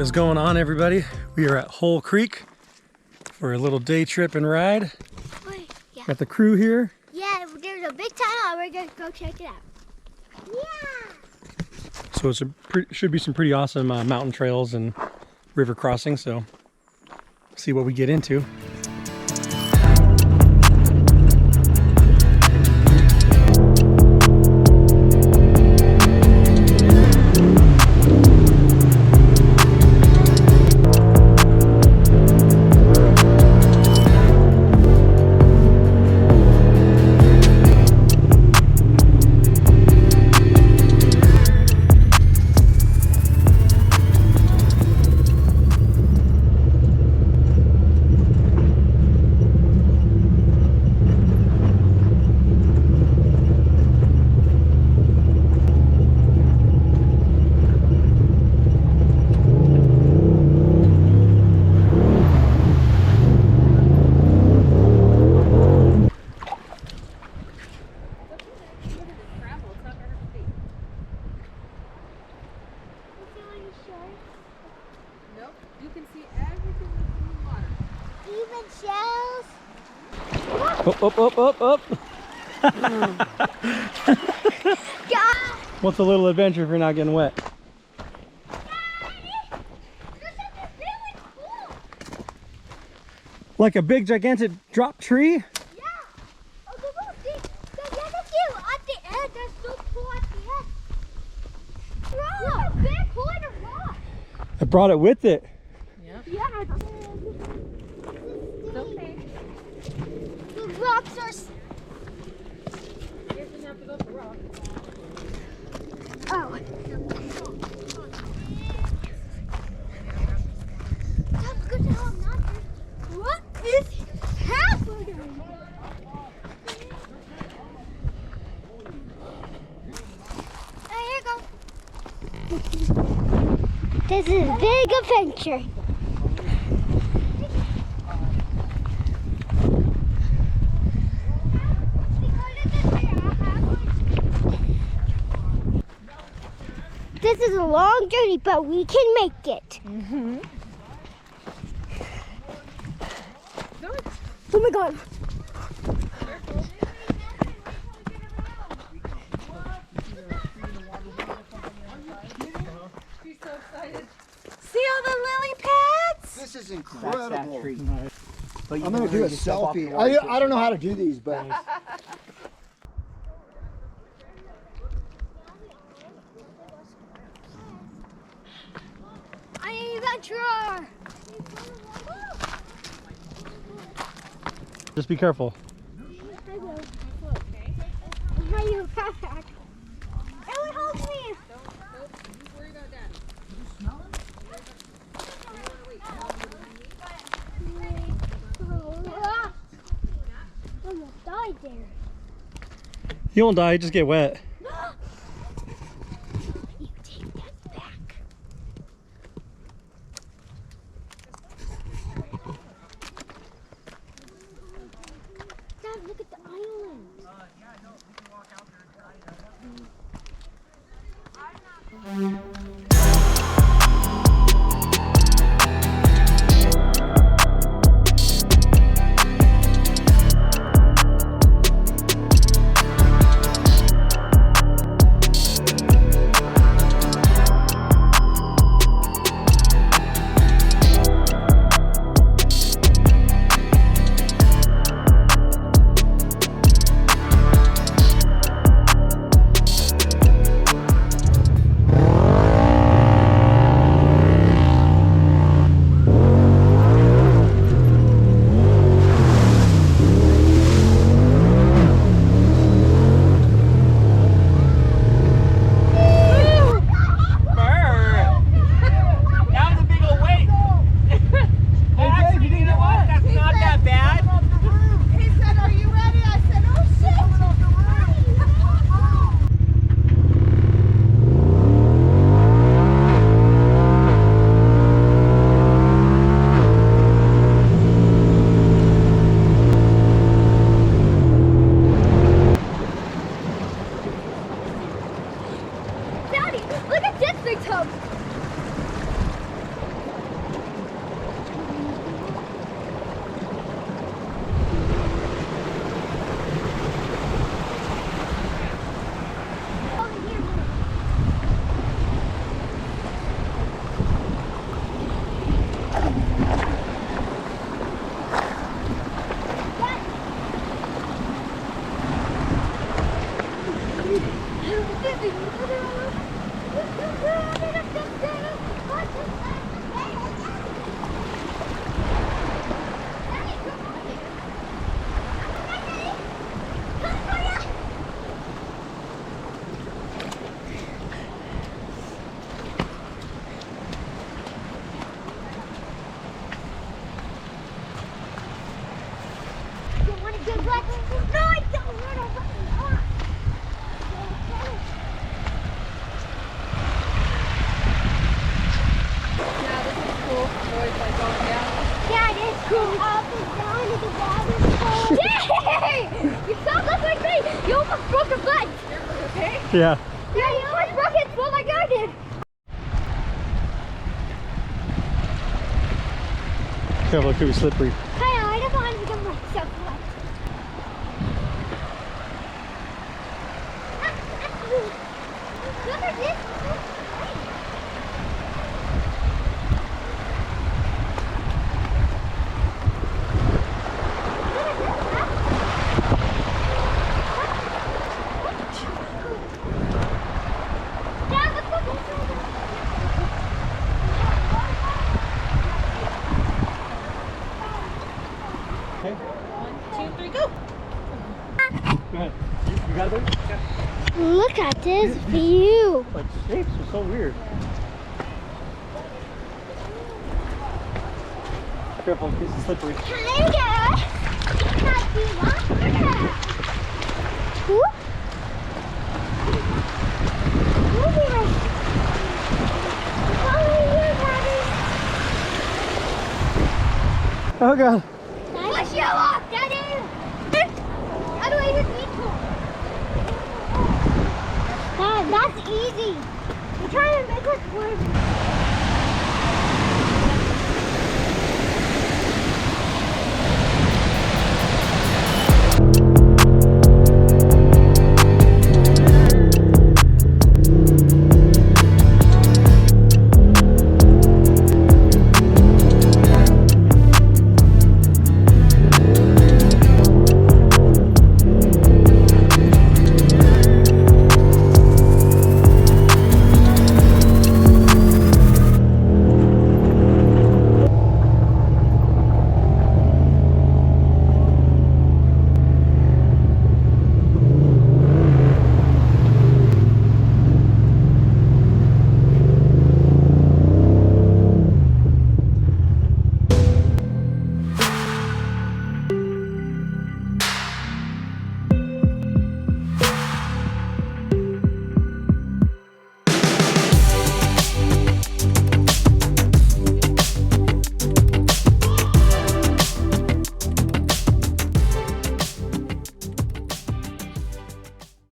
What is going on, everybody? We are at Hole Creek for a little day trip and ride. Yeah. Got the crew here. Yeah, there's a big tunnel. We're gonna go check it out. Yeah. So it's should be some pretty awesome mountain trails and river crossings. So see what we get into. Up. What's a little adventure if you're not getting wet? Like a big gigantic drop tree? Yeah. Oh, look, the at the end. That's so cool at the end. Rock. There's a big hole in a rock. I brought it with it. Yeah. It's okay. The rocks are. You have to go for rock. Oh. What is happening? Oh, here you go. This is a big adventure. This is a long journey, but we can make it. Mm-hmm. Oh my God. She's so excited. See all the lily pads? This is incredible. But I'm going to do a selfie. I don't know how to do these, but... I'm an adventurer. Just be careful. I will. How you back? It would hold me. Don't worry about that. I almost died there. You won't die, you just get wet. You take that back. Dad, look at the island. Yeah, I know. We can walk out there and try that. Good luck. No, I don't want to run off. Yeah, this is cool. Always like going down. Yeah, it is cool. Up and down and the water's cold. Yay! You sound just like me. You almost broke your butt. Okay? Yeah. Yeah, you almost broke it well like I did. Careful, it could be slippery. I don't want to become myself wet. Look at this. Okay. 1, 2, 3, go. Go ahead. You got it, buddy? Look at this view. Like, shapes are so weird. Careful, in case it's slippery. Hi guys. Happy water. Whoop. Oh god. Push you off, Daddy. How do I even need to? That's easy. You're trying to make us work.